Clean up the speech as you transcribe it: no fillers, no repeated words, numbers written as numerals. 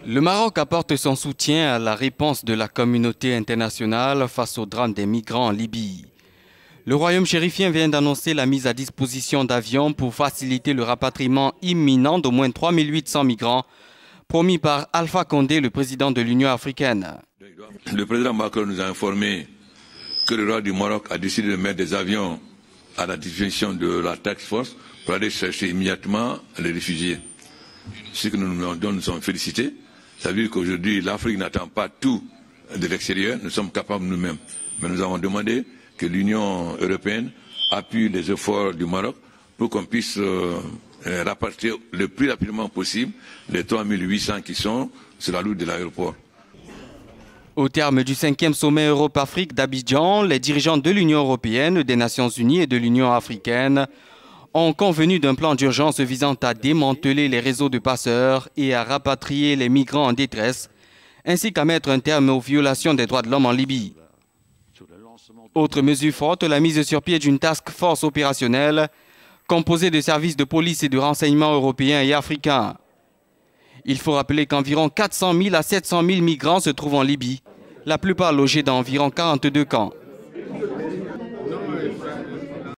Le Maroc apporte son soutien à la réponse de la communauté internationale face au drame des migrants en Libye. Le royaume chérifien vient d'annoncer la mise à disposition d'avions pour faciliter le rapatriement imminent d'au moins 3800 migrants, promis par Alpha Condé, le président de l'Union africaine. Le président Macron nous a informé que le roi du Maroc a décidé de mettre des avions à la disposition de la task force pour aller chercher immédiatement les réfugiés. Ce que nous sommes félicités. Ça veut dire qu'aujourd'hui, l'Afrique n'attend pas tout de l'extérieur, nous sommes capables nous-mêmes. Mais nous avons demandé que l'Union européenne appuie les efforts du Maroc pour qu'on puisse rapatrier le plus rapidement possible les 3800 qui sont sur la route de l'aéroport. Au terme du 5e sommet Europe-Afrique d'Abidjan, les dirigeants de l'Union européenne, des Nations unies et de l'Union africaine ont convenu d'un plan d'urgence visant à démanteler les réseaux de passeurs et à rapatrier les migrants en détresse, ainsi qu'à mettre un terme aux violations des droits de l'homme en Libye. Autre mesure forte, la mise sur pied d'une task force opérationnelle composée de services de police et de renseignement européens et africains. Il faut rappeler qu'environ 400 000 à 700 000 migrants se trouvent en Libye, la plupart logés dans environ 42 camps.